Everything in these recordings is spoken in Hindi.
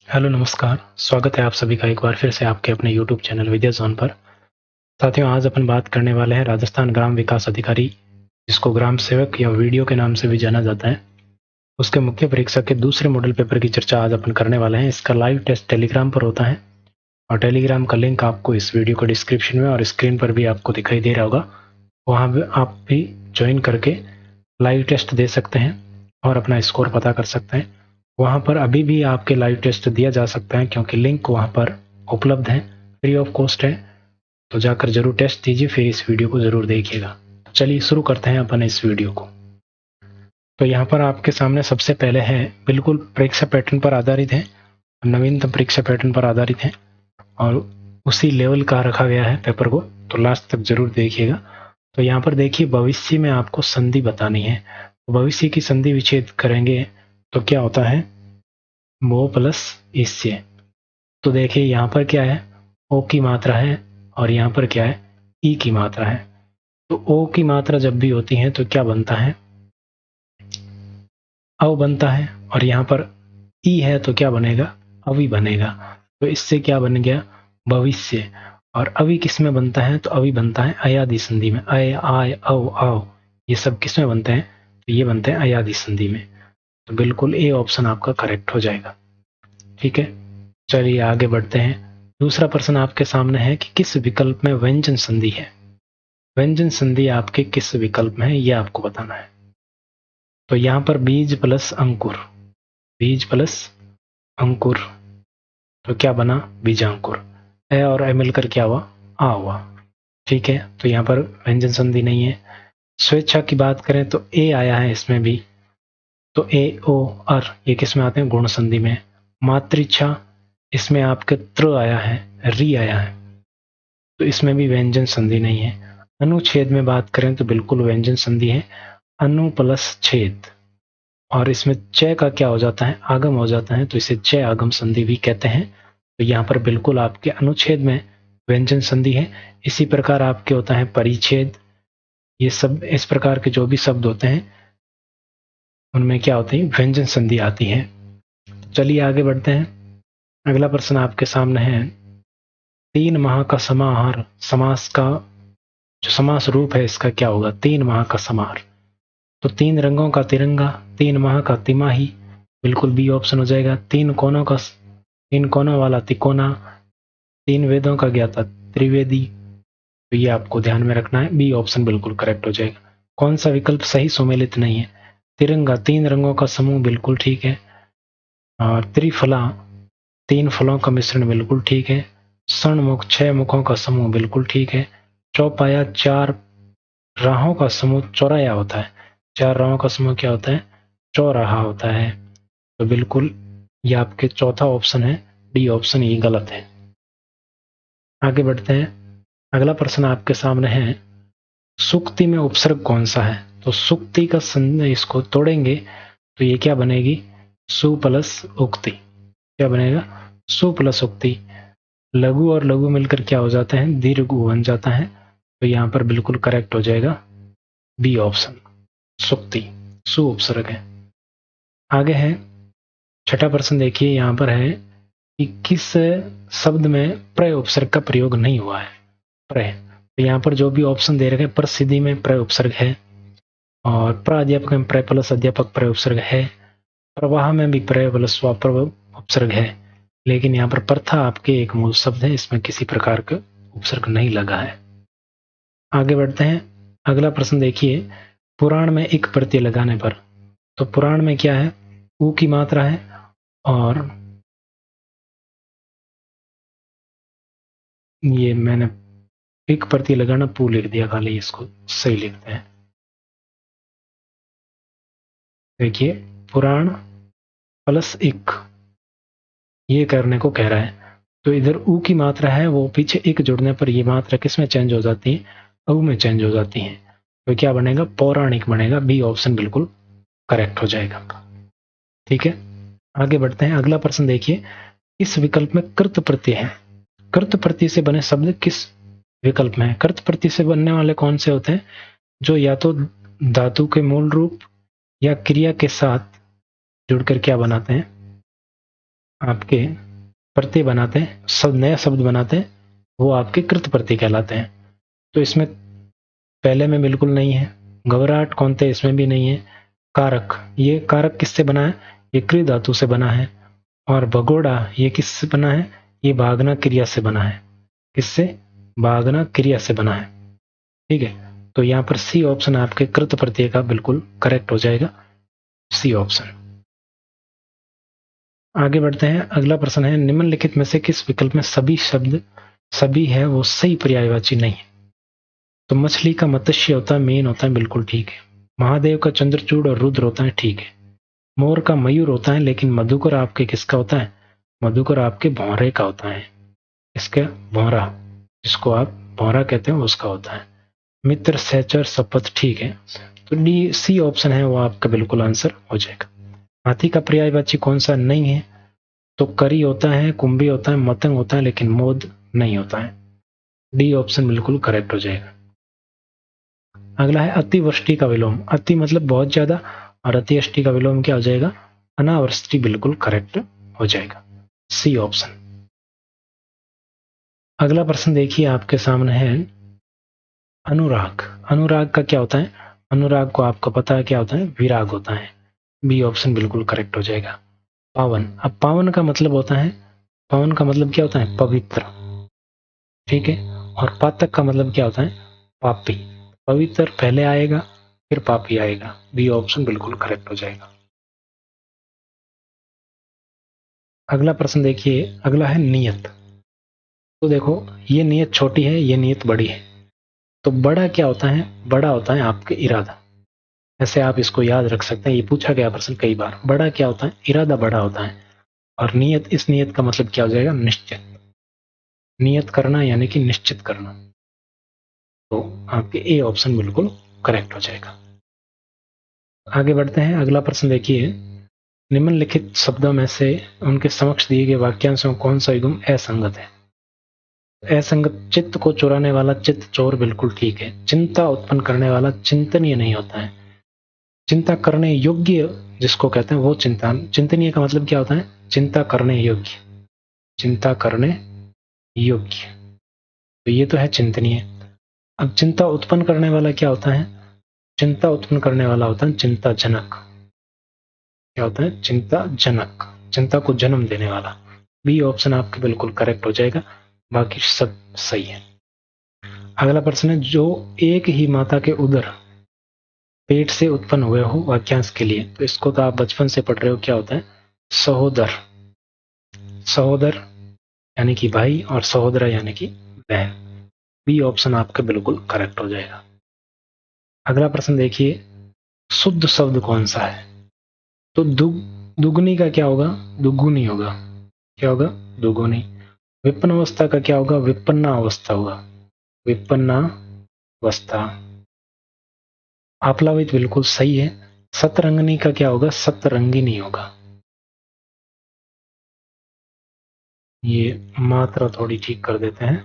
हेलो नमस्कार, स्वागत है आप सभी का एक बार फिर से आपके अपने यूट्यूब चैनल विद्या ज़ोन पर। साथियों, आज अपन बात करने वाले हैं राजस्थान ग्राम विकास अधिकारी, जिसको ग्राम सेवक या वीडियो के नाम से भी जाना जाता है, उसके मुख्य परीक्षा के दूसरे मॉडल पेपर की चर्चा आज अपन करने वाले हैं। इसका लाइव टेस्ट टेलीग्राम पर होता है और टेलीग्राम का लिंक आपको इस वीडियो को डिस्क्रिप्शन में और स्क्रीन पर भी आपको दिखाई दे रहा होगा। वहाँ भी आप भी ज्वाइन करके लाइव टेस्ट दे सकते हैं और अपना स्कोर पता कर सकते हैं। वहाँ पर अभी भी आपके लाइव टेस्ट दिया जा सकता है, क्योंकि लिंक वहाँ पर उपलब्ध है, फ्री ऑफ कॉस्ट है। तो जाकर जरूर टेस्ट दीजिए, फिर इस वीडियो को जरूर देखिएगा। चलिए शुरू करते हैं अपन इस वीडियो को। तो यहाँ पर आपके सामने सबसे पहले है, बिल्कुल परीक्षा पैटर्न पर आधारित है, नवीनतम परीक्षा पैटर्न पर आधारित है और उसी लेवल का रखा गया है पेपर को, तो लास्ट तक जरूर देखिएगा। तो यहाँ पर देखिए, भविष्य में आपको संधि बतानी है। तो भविष्य की संधि विच्छेद करेंगे तो क्या होता है, वो प्लस इससे। तो देखिए यहाँ पर क्या है, ओ की मात्रा है और यहाँ पर क्या है, ई की मात्रा है। तो ओ की मात्रा जब भी होती है तो क्या बनता है, अव बनता है, और यहाँ पर ई है तो क्या बनेगा, अवी बनेगा। तो इससे क्या बन गया, भविष्य। और अवी किस में बनता है, तो अवी बनता है अयादि संधि में। अय, आय, अव, आव, ये सब किस में बनते हैं, तो ये बनते हैं अयादि संधि में। तो बिल्कुल ए ऑप्शन आपका करेक्ट हो जाएगा। ठीक है, चलिए आगे बढ़ते हैं। दूसरा प्रश्न आपके सामने है कि किस विकल्प में व्यंजन संधि है। व्यंजन संधि आपके किस विकल्प में है, यह आपको बताना है। तो यहाँ पर बीज प्लस अंकुर, बीज प्लस अंकुर, तो क्या बना, बीजांकुर। ए और ए मिलकर क्या हुआ, आ हुआ। ठीक है, तो यहाँ पर व्यंजन संधि नहीं है। स्वेच्छा की बात करें तो ए आया है इसमें भी, तो ए ओ अर ये किस में आते हैं, गुण संधि में। मातृच्छा, इसमें आपके त्र आया है, री आया है, तो इसमें भी व्यंजन संधि नहीं है। अनुच्छेद में बात करें तो बिल्कुल व्यंजन संधि है, अनु प्लस छेद, और इसमें च का क्या हो जाता है, आगम हो जाता है, तो इसे च आगम संधि भी कहते हैं। तो यहाँ पर बिल्कुल आपके अनुच्छेद में व्यंजन संधि है। इसी प्रकार आपके होता है परिच्छेद, ये सब इस प्रकार के जो भी शब्द होते हैं उनमें क्या होती है, व्यंजन संधि आती है। चलिए आगे बढ़ते हैं। अगला प्रश्न आपके सामने है, 3 माह का समाहार समास का जो समास रूप है इसका क्या होगा, 3 माह का समाहार। तो 3 रंगों का तिरंगा, 3 माह का तिमाही, बिल्कुल बी ऑप्शन हो जाएगा। 3 कोनों वाला तिकोना, 3 वेदों का ज्ञाता त्रिवेदी, तो ये आपको ध्यान में रखना है, बी ऑप्शन बिल्कुल करेक्ट हो जाएगा। कौन सा विकल्प सही सुमेलित नहीं है, तिरंगा 3 रंगों का समूह, बिल्कुल ठीक है। और त्रिफला 3 फलों का मिश्रण, बिल्कुल ठीक है। षणमुख 6 मुखों का समूह, बिल्कुल ठीक है। चौपाया 4 राहों का समूह चौराया होता है, 4 राहों का समूह क्या होता है, चौराहा होता है। तो बिल्कुल ये आपके चौथा ऑप्शन है, डी ऑप्शन ये गलत है। आगे बढ़ते हैं। अगला प्रश्न आपके सामने है, सुक्ति में उपसर्ग कौन सा है। तो सुक्ति का इसको तोड़ेंगे तो ये क्या बनेगी, सु प्लस उक्ति। क्या बनेगा, सु प्लस उक्ति। लघु और लघु मिलकर क्या हो जाते हैं, दीर्घ बन जाता है। तो यहाँ पर बिल्कुल करेक्ट हो जाएगा बी ऑप्शन, सुक्ति, सु उपसर्ग है। आगे है छठा प्रश्न, देखिए यहाँ पर है कि किस शब्द में प्रय उपसर्ग का प्रयोग नहीं हुआ है। प्रय, तो यहाँ पर जो भी ऑप्शन दे रखे हैं, प्रसिद्धि में प्रय उपसर्ग है, और प्राध्यापक में प्रय प्लस अध्यापक प्रय उपसर्ग है, प्रवाह में भी प्रय प्लस स्वाप्रय उपसर्ग है, लेकिन यहाँ पर प्रथा आपके एक मूल शब्द है, इसमें किसी प्रकार का उपसर्ग नहीं लगा है। आगे बढ़ते हैं। अगला प्रश्न देखिए, पुराण में एक प्रत्यय लगाने पर। तो पुराण में क्या है, ऊ की मात्रा है, और ये मैंने एक प्रत्यय लगाना पू लिख दिया, खाली इसको सही लिखते हैं। देखिए, पुराण प्लस एक, ये करने को कह रहा है। तो इधर ऊ की मात्रा है, वो पीछे एक जुड़ने पर ये मात्रा किस में चेंज हो जाती है, अऊ में चेंज हो जाती है। तो क्या बनेगा, पौराणिक बनेगा, बी ऑप्शन बिल्कुल करेक्ट हो जाएगा। ठीक है, आगे बढ़ते हैं। अगला प्रश्न देखिए, इस विकल्प में कृत प्रत्यय है। कृत प्रत्यय से बने शब्द किस विकल्प में है। कृत प्रत्यय से बनने वाले कौन से होते हैं, जो या तो धातु के मूल रूप या क्रिया के साथ जुड़कर क्या बनाते हैं, आपके प्रत्यय बनाते हैं, शब्द नया शब्द बनाते हैं, वो आपके कृत प्रत्यय कहलाते हैं। तो इसमें पहले में बिल्कुल नहीं है, घबराहट कौनते इसमें भी नहीं है, कारक, ये कारक किससे बना है, ये क्रिय धातु से बना है, और भगोड़ा ये किससे बना है, ये भागना क्रिया से बना है, किससे, भागना क्रिया से बना है। ठीक है, तो यहाँ पर सी ऑप्शन आपके कृत प्रत्यय का बिल्कुल करेक्ट हो जाएगा, सी ऑप्शन। आगे बढ़ते हैं, अगला प्रश्न है, निम्नलिखित में से किस विकल्प में सभी शब्द सभी है वो सही पर्यायवाची नहीं है। तो मछली का मत्स्य होता है, मेन होता है, बिल्कुल ठीक है। महादेव का चंद्रचूड़ और रुद्र होता है, ठीक है। मोर का मयूर होता है, लेकिन मधुकर आपके किसका होता है, मधुकर आपके भौरे का होता है, इसके भौरा, जिसको आप भौरा कहते हैं उसका होता है। मित्र, सहचर, शपथ, ठीक है। तो डी सी ऑप्शन है वो आपका बिल्कुल आंसर हो जाएगा। हाथी का पर्यायवाची कौन सा नहीं है, तो करी होता है, कुंभी होता है, मतंग होता है, लेकिन मोद नहीं होता है। डी ऑप्शन बिल्कुल करेक्ट हो जाएगा। अगला है अतिवृष्टि का विलोम, अति मतलब बहुत ज्यादा, और अतिवृष्टि का विलोम क्या हो जाएगा, अनावृष्टि, बिल्कुल करेक्ट हो जाएगा, सी ऑप्शन। अगला प्रश्न देखिए आपके सामने है, अनुराग, अनुराग का क्या होता है, अनुराग को आपको पता है क्या होता है, विराग होता है, बी ऑप्शन बिल्कुल करेक्ट हो जाएगा। पावन, अब पावन का मतलब होता है, पावन का मतलब क्या होता है, पवित्र, ठीक है। और पातक का मतलब क्या होता है, पापी, पवित्र पहले आएगा फिर पापी आएगा, बी ऑप्शन बिल्कुल करेक्ट हो जाएगा। अगला प्रश्न देखिए, अगला है नियत। तो देखो, ये नियत छोटी है, ये नियत बड़ी है। तो बड़ा क्या होता है, बड़ा होता है आपके इरादा, ऐसे आप इसको याद रख सकते हैं, ये पूछा गया प्रश्न कई बार, बड़ा क्या होता है, इरादा बड़ा होता है। और नियत, इस नियत का मतलब क्या हो जाएगा, निश्चित, नियत करना यानी कि निश्चित करना, तो आपके ए ऑप्शन बिल्कुल करेक्ट हो जाएगा। आगे बढ़ते हैं, अगला प्रश्न देखिए, निम्नलिखित शब्दों में से उनके समक्ष दिए गए वाक्यांशों कौन सा युग्म असंगत है। असंगत, चित्त को चुराने वाला चित्त चोर, बिल्कुल ठीक है। चिंता उत्पन्न करने वाला चिंतनीय नहीं होता है। चिंता करने योग्य जिसको कहते हैं वो चिंता, चिंतनीय का मतलब क्या होता है, चिंता करने योग्य, चिंता करने योग्य, तो ये तो है चिंतनीय। अब चिंता उत्पन्न करने वाला क्या होता है, चिंता उत्पन्न करने वाला होता है चिंताजनक, क्या होता है, चिंताजनक, चिंता को जन्म देने वाला। बी ऑप्शन आपके बिल्कुल करेक्ट हो जाएगा, बाकी सब सही है। अगला प्रश्न है, जो एक ही माता के उदर पेट से उत्पन्न हुए हो वाक्यांश के लिए, तो इसको तो आप बचपन से पढ़ रहे हो, क्या होता है, सहोदर, सहोदर यानी कि भाई, और सहोदरा यानी कि बहन, बी ऑप्शन आपका बिल्कुल करेक्ट हो जाएगा। अगला प्रश्न देखिए, शुद्ध शब्द कौन सा है। तो दुगुनी का क्या होगा, दुगुनी होगा, क्या होगा, दुगुनी। विपन्न अवस्था का क्या होगा, विपन्ना अवस्था होगा, विपन्ना अवस्था। आप्लावित बिल्कुल सही है। सतरंगनी का क्या होगा, सतरंगिनी होगा। ये मात्रा थोड़ी ठीक कर देते हैं।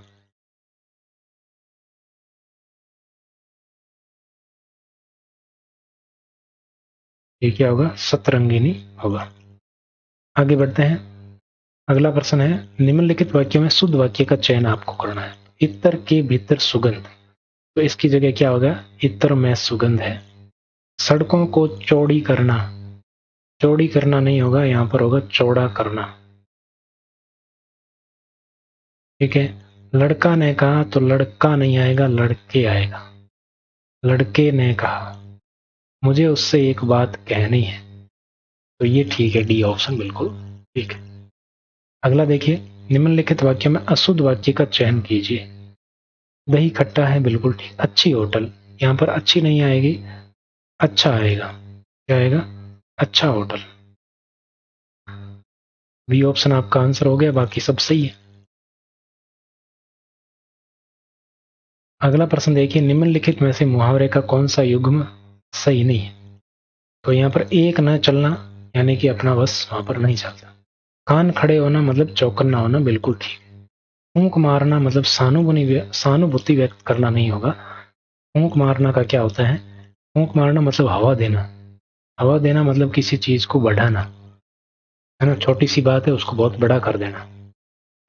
ये क्या होगा, सतरंगिनी होगा। आगे बढ़ते हैं, अगला प्रश्न है, निम्नलिखित वाक्यों में शुद्ध वाक्य का चयन आपको करना है। इत्र के भीतर सुगंध, तो इसकी जगह क्या होगा, इत्र में सुगंध है। सड़कों को चौड़ी करना, चौड़ी करना नहीं होगा, यहां पर होगा चौड़ा करना, ठीक है। लड़का ने कहा, तो लड़का नहीं आएगा, लड़के आएगा। लड़के ने कहा, मुझे उससे एक बात कहनी है, तो ये ठीक है, डी ऑप्शन बिल्कुल ठीक है। अगला देखिए, निम्नलिखित वाक्य में अशुद्ध वाक्य का चयन कीजिए। दही खट्टा है, बिल्कुल ठीक। अच्छी होटल, यहां पर अच्छी नहीं आएगी, अच्छा आएगा, क्या आएगा, अच्छा होटल। बी ऑप्शन आपका आंसर हो गया, बाकी सब सही है। अगला प्रश्न देखिए, निम्नलिखित में से मुहावरे का कौन सा युग्म सही नहीं है। तो यहाँ पर एक न चलना यानी कि अपना बस वहां पर नहीं चलता। कान खड़े होना मतलब चौकन्ना होना, बिल्कुल ठीक है। फूंक मारना मतलब सहानुभूति व्यक्त करना नहीं होगा। फूंक मारना का क्या होता है, फूंक मारना मतलब हवा देना, हवा देना मतलब किसी चीज को बढ़ाना, है ना, छोटी सी बात है उसको बहुत बड़ा कर देना,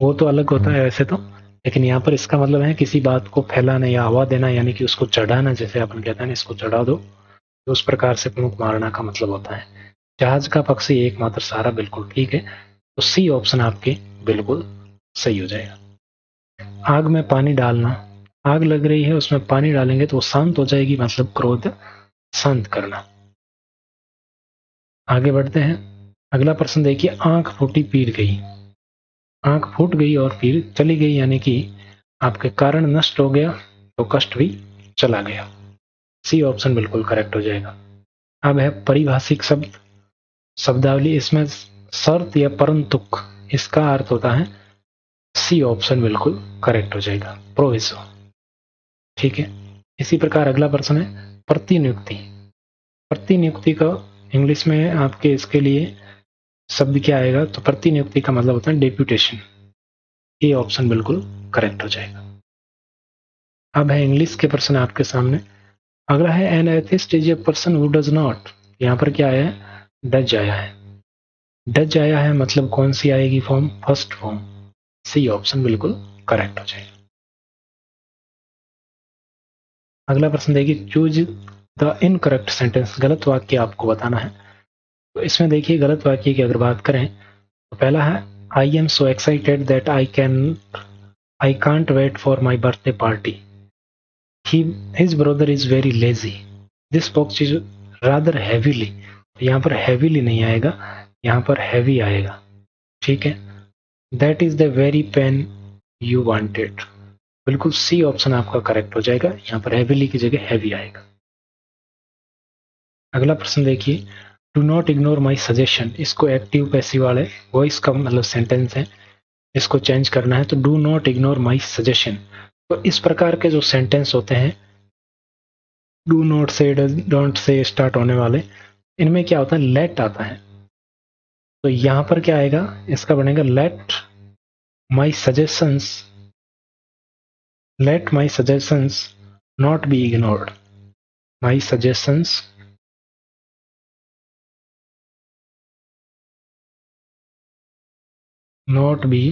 वो तो अलग होता है वैसे तो, लेकिन यहाँ पर इसका मतलब है किसी बात को फैलाना या हवा देना, यानी कि उसको चढ़ाना, जैसे अपन कहते हैं ना इसको चढ़ा दो, तो उस प्रकार से प्रमुख मारना का मतलब होता है। जहाज का पक्षी एकमात्र सहारा, बिल्कुल ठीक है, तो सी ऑप्शन आपके बिल्कुल सही हो जाएगा। आग में पानी डालना, आग लग रही है उसमें पानी डालेंगे तो वो शांत हो जाएगी, मतलब क्रोध शांत करना। आगे बढ़ते हैं, अगला प्रश्न देखिए, आंख फूटी पीर गई, आंख फूट गई और फिर चली गई, यानी कि आपके कारण नष्ट हो गया तो कष्ट भी चला गया। सी ऑप्शन बिल्कुल करेक्ट हो जाएगा। अब है परिभाषिक शब्द शब्दावली, इसमें शर्त या परंतुक, इसका अर्थ होता है, सी ऑप्शन बिल्कुल करेक्ट हो जाएगा, प्रोविसो, ठीक है। इसी प्रकार अगला प्रश्न है प्रतिनियुक्ति, प्रतिनियुक्ति का इंग्लिश में आपके इसके लिए शब्द क्या आएगा, तो प्रतिनियुक्ति का मतलब होता है डेप्यूटेशन, ये ऑप्शन बिल्कुल करेक्ट हो जाएगा। अब है इंग्लिश के प्रश्न आपके सामने। अगला है an atheist is a person who does not, यहाँ पर क्या आया है, डज आया है, डज आया है मतलब कौन सी आएगी form, first form, C option बिल्कुल करेक्ट हो जाएगा। अगला प्रश्न देखिए, चूज द इनकरेक्ट सेंटेंस, गलत वाक्य आपको बताना है। तो इसमें देखिए गलत वाक्य की अगर बात करें तो पहला है, I am so excited that I can't wait for my birthday party, his brother is very lazy, this box is rather heavily, तो यहाँ पर हैवीली नहीं आएगा, यहाँ पर हैवी आएगा, ठीक है। That is the very pen you wanted, बिल्कुल सी ऑप्शन आपका करेक्ट हो जाएगा, यहाँ पर हैवीली की जगह हैवी आएगा। अगला प्रश्न देखिए, do not ignore my suggestion, इसको एक्टिव पैसिव वाले वॉइस का मतलब सेंटेंस है, इसको चेंज करना है, तो do not ignore my suggestion. तो इस प्रकार के जो सेंटेंस होते हैं, डू नॉट से, डोंट से स्टार्ट होने वाले, इनमें क्या होता है, लेट आता है, तो यहां पर क्या आएगा, इसका बनेगा let my suggestions, let my suggestions not be ignored, my suggestions not be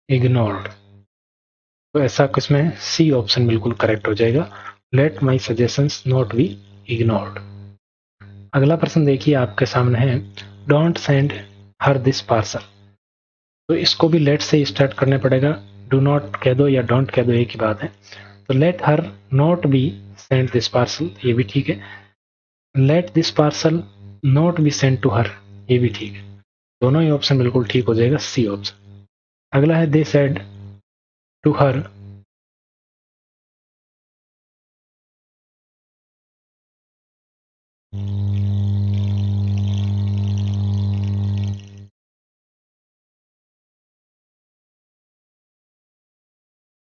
ignored, तो ऐसा किसमें, सी ऑप्शन बिल्कुल करेक्ट हो जाएगा, let my suggestions not be ignored. अगला प्रश्न देखिए आपके सामने है, don't send her this parcel, तो इसको भी लेट से स्टार्ट करना पड़ेगा, डू नॉट कह दो या डोंट कह दो एक ही बात है, तो let her not be send this parcel, ये भी ठीक है, let this parcel not be send to her, ये भी ठीक है, दोनों ही ऑप्शन बिल्कुल ठीक हो जाएगा, सी ऑप्शन। अगला है, they said to her,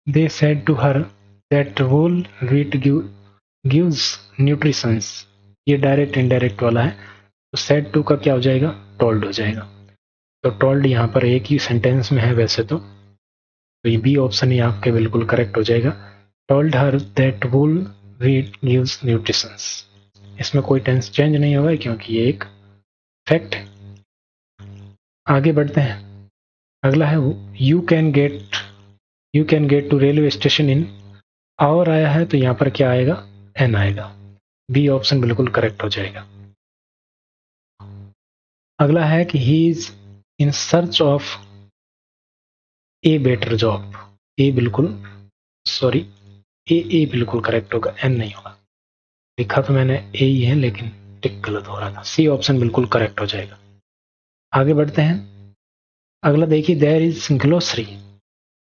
they said to her that whole wheat gives nutritions, ये डायरेक्ट इनडायरेक्ट वाला है, तो सेड टू का क्या हो जाएगा, टोल्ड हो जाएगा, तो टोल्ड यहाँ पर एक ही सेंटेंस में है वैसे तो ये बी ऑप्शन ही आपके बिल्कुल करेक्ट हो जाएगा, told her that whole wheat gives nutritions, इसमें कोई टेंस चेंज नहीं होगा क्योंकि ये एक फैक्ट है। आगे बढ़ते हैं, अगला है, you can get, you can get to railway station in hour आया है, तो यहाँ पर क्या आएगा, एन आएगा, बी ऑप्शन बिल्कुल करेक्ट हो जाएगा। अगला है कि he is in search of a better job, A बिल्कुल, सॉरी, ए बिल्कुल करेक्ट होगा, एन नहीं होगा, लिखा तो मैंने ए ही है लेकिन टिक गलत हो रहा था, सी ऑप्शन बिल्कुल करेक्ट हो जाएगा। आगे बढ़ते हैं, अगला देखिए, there is glossary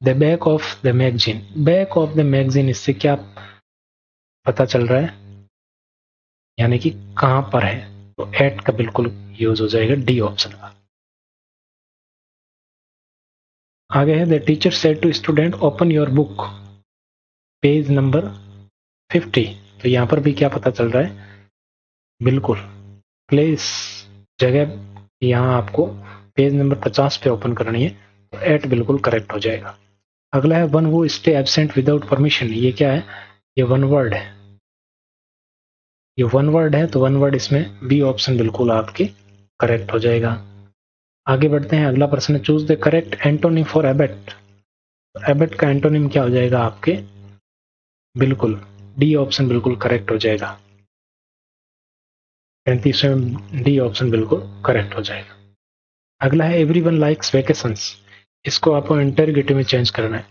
the back of the magazine, back of the magazine, इससे क्या पता चल रहा है, यानी कि कहां पर है, तो एट का बिल्कुल यूज हो जाएगा, डी ऑप्शन का। आगे है, the teacher said to student open your book, page number 50, तो यहां पर भी क्या पता चल रहा है, बिल्कुल प्लेस, जगह यहाँ आपको पेज नंबर 50 पे ओपन करनी है, तो एट बिल्कुल करेक्ट हो जाएगा। अगला है, वन वो स्टे एब्सेंट विदाउट परमिशन, ये क्या है, ये वन वर्ड है, ये वन वर्ड है, तो वन वर्ड इसमें बी ऑप्शन बिल्कुल आपके करेक्ट हो जाएगा। आगे बढ़ते हैं, अगला प्रश्न, choose the correct antonym for Abbott. Abbott का एंटोनिम क्या हो जाएगा आपके? बिल्कुल डी ऑप्शन बिल्कुल करेक्ट हो जाएगा। 35वें डी ऑप्शन बिल्कुल करेक्ट हो जाएगा। अगला है एवरीवन लाइक्स वैकेशंस। इसको आपको इंटरोगेटिव में चेंज करना है।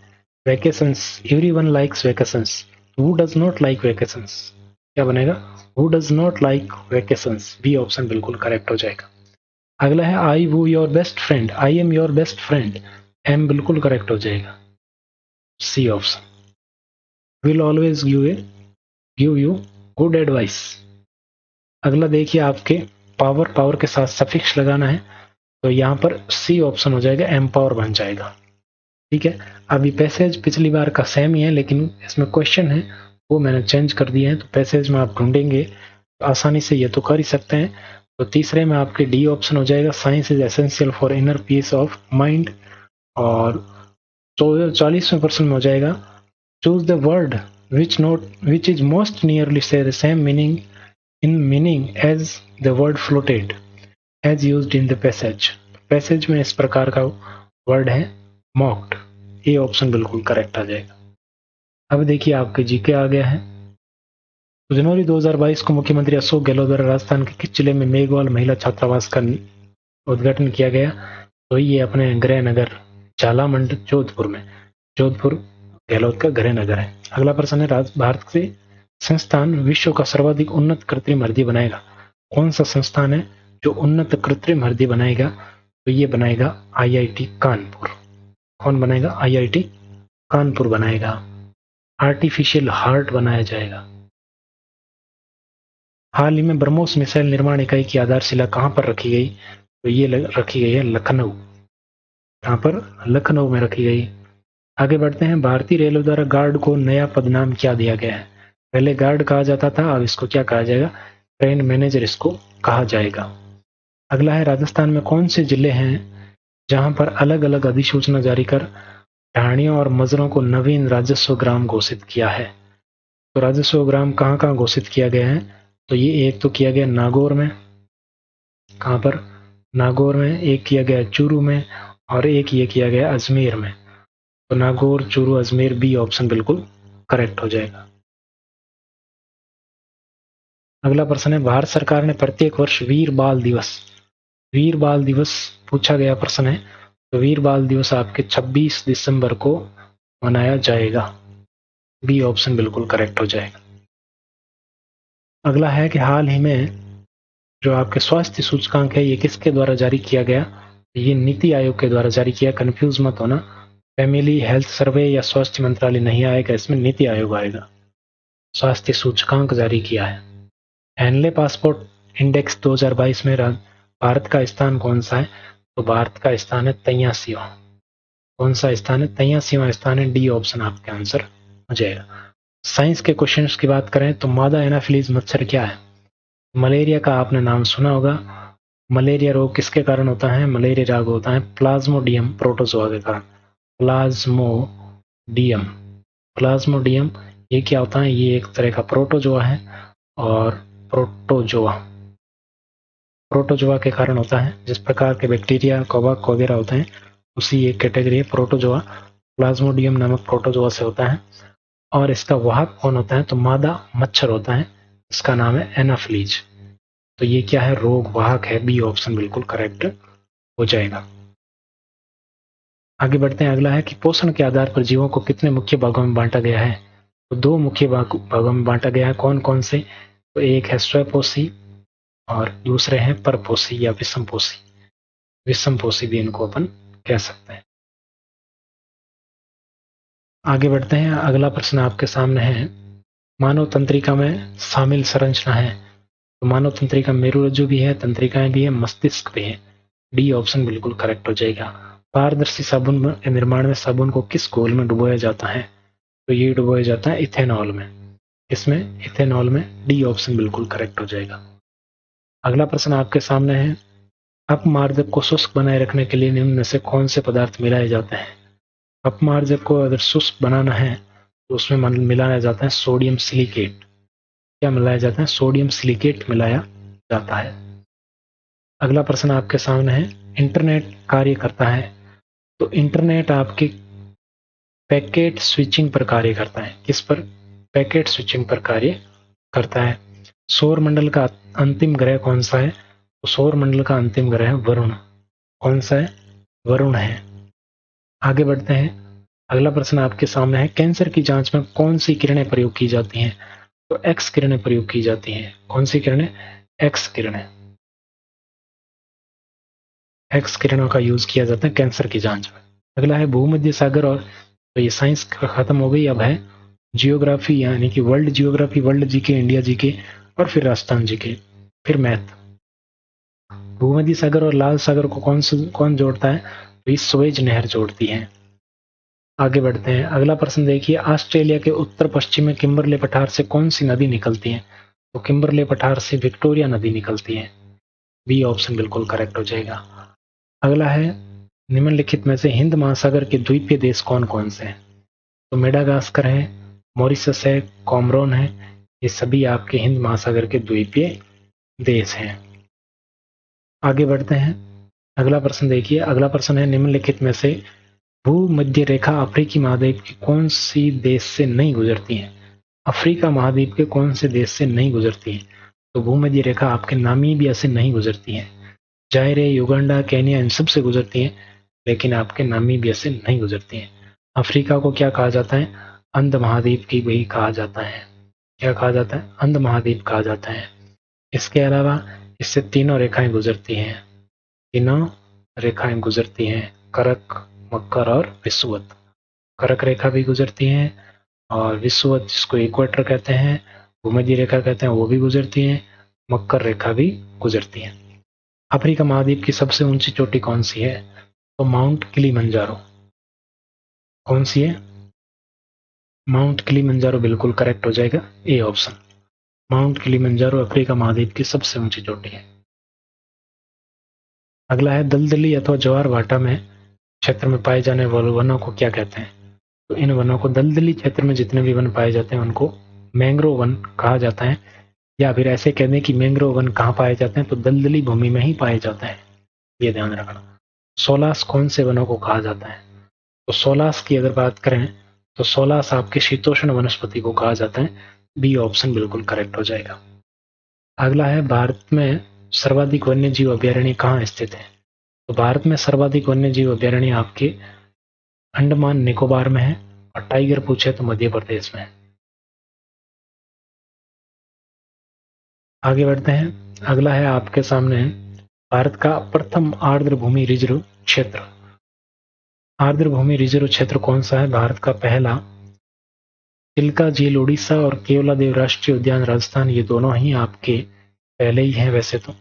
Vacations, everyone likes vacations, who does not like vacations, क्या बनेगा? Who does not like vacations, B option बिल्कुल करेक्ट हो जाएगा। अगला है I woo your best friend, I am your best friend, am बिल्कुल करेक्ट हो जाएगा, C option. Will always give you good advice. अगला देखिए आपके पावर, पावर के साथ सफिक्स लगाना है, तो यहाँ पर सी ऑप्शन हो जाएगा, एम्पावर बन जाएगा। ठीक है, अभी पैसेज पिछली बार का सेम ही है, लेकिन इसमें क्वेश्चन है वो मैंने चेंज कर दिए हैं, तो पैसेज में आप ढूंढेंगे तो आसानी से ये तो कर ही सकते हैं। तो तीसरे में आपके डी ऑप्शन हो जाएगा, science is essential for inner peace of mind. और 40वें प्रश्न में हो जाएगा, choose the word which is most nearly say the same meaning in meaning as the word floated as used in the passage. Passage में इस प्रकार का वर्ड है मॉक्ड, ए ऑप्शन बिल्कुल करेक्ट आ जाएगा। अब देखिए आपके जीके आ गया है। तो जनवरी 2022 को मुख्यमंत्री अशोक गहलोत द्वारा राजस्थान के किस जिले में मेघवाल महिला छात्रावास का उद्घाटन किया गया? तो ये अपने गृह नगर झालामंड जोधपुर में, जोधपुर गहलोत का गृह नगर है। अगला प्रश्न है, भारत से संस्थान विश्व का सर्वाधिक उन्नत कृत्रिम हृदय बनाएगा? कौन सा संस्थान है जो उन्नत कृत्रिम हृदय बनाएगा? तो ये बनाएगा आईआईटी कानपुर। कौन बनाएगा? आईआईटी कानपुर बनाएगा। आर्टिफिशियल हार्ट बनाया जाएगा। हाल ही में ब्रह्मोस मिसाइल निर्माण इकाई की आधारशिला कहां पर रखी गई? तो ये रखी गई है लखनऊ। यहाँ पर लखनऊ में रखी गई। आगे बढ़ते हैं, भारतीय रेलवे द्वारा गार्ड को नया पदनाम क्या दिया गया है? पहले गार्ड कहा जाता था, अब इसको क्या कहा जाएगा? ट्रेन मैनेजर इसको कहा जाएगा। अगला है, राजस्थान में कौन से जिले हैं जहां पर अलग अलग अधिसूचना जारी कर ढाणियों और मजरों को नवीन राजस्व ग्राम घोषित किया है? तो राजस्व ग्राम कहाँ कहाँ घोषित किया गया है? तो ये एक तो किया गया नागौर में, कहाँ पर? नागौर में। एक किया गया चूरू में, और एक ये किया गया अजमेर में। तो नागौर, चूरू, अजमेर, बी ऑप्शन बिल्कुल करेक्ट हो जाएगा। अगला प्रश्न है, भारत सरकार ने प्रत्येक वर्ष वीर बाल दिवस पूछा गया प्रश्न है, तो वीर बाल दिवस आपके 26 दिसंबर को मनाया जाएगा। बी ऑप्शन बिल्कुल करेक्ट हो जाएगा। अगला है कि हाल ही में जो आपके स्वास्थ्य सूचकांक है ये किसके द्वारा जारी किया गया? ये नीति आयोग के द्वारा जारी किया। कंफ्यूज मत होना, फैमिली हेल्थ सर्वे या स्वास्थ्य मंत्रालय नहीं आएगा, इसमें नीति आयोग आएगा। स्वास्थ्य सूचकांक जारी किया है। हैनले पासपोर्ट इंडेक्स 2022 में भारत का स्थान कौन सा है? तो भारत का स्थान है 83वां। कौन सा स्थान है? 83वां स्थान है, डी ऑप्शन आपका आंसर हो जाएगा। साइंस के क्वेश्चंस की बात करें तो मादा एनाफिलीज मच्छर क्या है? मलेरिया का आपने नाम सुना होगा। मलेरिया रोग किसके कारण होता है? मलेरिया रोग होता है प्लाज्मोडियम प्रोटोजोआ के कारण। प्लाज्मोडियम, प्लाज्मोडियम ये क्या होता है? ये एक तरह का प्रोटोजोआ है, और प्रोटोजोआ के कारण होता है। जिस प्रकार के बैक्टीरिया, कवक वगैरह होते हैं, उसी एक कैटेगरी है प्रोटोजोआ। प्लाज्मोडियम नामक प्रोटोजोआ से होता है। और इसका वाहक कौन होता है? तो मादा मच्छर होता है, इसका नाम है एनाफिलीज। तो ये क्या है? रोग वाहक है, बी ऑप्शन बिल्कुल करेक्ट हो जाएगा। आगे बढ़ते हैं, अगला है कि पोषण के आधार पर जीवों को कितने मुख्य भागों में बांटा गया है? तो 2 मुख्य भागों में बांटा गया है। कौन कौन से? तो एक है स्वपोषी और दूसरे हैं परपोषी या विषमपोषी। विषमपोषी भी इनको अपन कह सकते हैं। आगे बढ़ते हैं, अगला प्रश्न आपके सामने है, मानव तंत्रिका में शामिल संरचना है। तो मानव तंत्रिका मेरुरज्जु भी है, तंत्रिकाएं भी है, मस्तिष्क भी है। डी ऑप्शन बिल्कुल करेक्ट हो जाएगा। पारदर्शी साबुन के निर्माण में साबुन को किस घोल में डुबोया जाता है? तो ये डुबोया जाता है इथेनॉल में। इसमें इथेनॉल में, डी ऑप्शन बिल्कुल करेक्ट हो जाएगा। अगला प्रश्न आपके सामने है, अपमार्जक को शुष्क बनाए रखने के लिए निम्न में से कौन से पदार्थ मिलाए जाते हैं? अपमार्जक को अगर शुष्क बनाना है तो उसमें मिलाया जाता है सोडियम सिलिकेट। क्या मिलाया जाता है? सोडियम सिलिकेट मिलाया जाता है। अगला प्रश्न आपके सामने है, इंटरनेट कार्य करता है, तो इंटरनेट आपके पैकेट स्विचिंग पर कार्य करता है। किस पर? पैकेट स्विचिंग पर कार्य करता है। सौर मंडल का अंतिम ग्रह कौन सा है? तो सौर मंडल का अंतिम ग्रह वरुण। कौन सा है? वरुण है। आगे बढ़ते हैं। अगला प्रश्न आपके सामने है, कैंसर की जांच में कौन सी किरणें प्रयोग की जाती हैं? तो एक्स किरणें प्रयोग की जाती हैं। कौन सी किरणें? एक्स किरणें। एक्स किरणों का यूज किया जाता है कैंसर की जांच में। अगला है भूमध्य सागर, और तो ये साइंस खत्म हो गई, अब है जियोग्राफी, यानी कि world geography, world GK, India GK, और फिर राजस्थान जीके, फिर मैथ। भूमध्य सागर और लाल सागर को कौन जोड़ता है? तो ये स्वेज नहर जोड़ती है। आगे बढ़ते हैं। अगला प्रश्न देखिए, ऑस्ट्रेलिया के उत्तर पश्चिम में किम्बरले पठार से कौन सी नदी निकलती है? तो किम्बरले पठार से विक्टोरिया नदी निकलती है। बी ऑप्शन बिल्कुल करेक्ट हो जाएगा। अगला है, निम्नलिखित में से हिंद महासागर के द्वीपीय देश कौन कौन से हैं? तो मेडागास्कर है, मॉरिशस है, कॉमरोन है, ये सभी आपके हिंद महासागर के द्वीपीय देश हैं। आगे बढ़ते हैं। अगला प्रश्न देखिए, अगला प्रश्न है, निम्नलिखित में से भूमध्य रेखा अफ्रीकी महाद्वीप की कौन सी देश से नहीं गुजरती है? अफ्रीका महाद्वीप के कौन से देश से नहीं गुजरती है? तो भूमध्य रेखा आपके नामीबिया से नहीं गुजरती है। जाहिर है युगांडा, केन्या, इन सब से गुजरती है, लेकिन आपके नामीबिया से नहीं गुजरती है। अफ्रीका को क्या कहा जाता है? अंध महाद्वीप की भी कहा जाता है। क्या कहा जाता है? अंध महाद्वीप कहा जाता है। इसके अलावा इससे तीनों रेखाएं गुजरती हैं। तीनों रेखाएं गुजरती हैं, करक, मकर और विषुवत। करक रेखा भी गुजरती है, और विषुवत जिसको इक्वेटर कहते हैं, भूमध्य रेखा कहते हैं, वो भी गुजरती है। मकर रेखा भी गुजरती है। अफ्रीका महाद्वीप की सबसे ऊंची चोटी कौन सी है? तो माउंट किलिमंजारो। कौन सी है? माउंट किलिमंजारो बिल्कुल करेक्ट हो जाएगा, A option. Mount Kilimanjaro Africa महाद्वीप की सबसे ऊंची चोटी है। अगला है, दलदली अथवा ज्वार भाटा में क्षेत्र में पाए जाने वाले वनों को क्या कहते हैं? तो इन वनों को, दलदली क्षेत्र में जितने भी वन पाए जाते हैं उनको मैंग्रोव वन कहा जाता है। या फिर ऐसे कह दें कि मैंग्रोव वन कहाँ पाए जाते हैं? तो दलदली भूमि में ही पाए जाते हैं, ये ध्यान रखना। सोलास कौन से वनों को कहा जाता है? तो सोलास की अगर बात करें तो सोलास आपके शीतोष्ण वनस्पति को कहा जाता है। बी ऑप्शन बिल्कुल करेक्ट हो जाएगा। अगला है, भारत में सर्वाधिक वन्य जीव अभ्यारण्य कहाँ स्थित है? तो भारत में सर्वाधिक वन्य जीव अभ्यारण्य आपके अंडमान निकोबार में है, और टाइगर पूछे तो मध्य प्रदेश में है। आगे बढ़ते हैं। अगला है आपके सामने है, भारत का प्रथम आर्द्र भूमि रिजर्व क्षेत्र। आर्द्र भूमि रिजर्व क्षेत्र कौन सा है? भारत का पहला चिल्का झील उड़ीसा और केवलादेव राष्ट्रीय उद्यान राजस्थान, ये दोनों ही आपके पहले ही हैं वैसे तो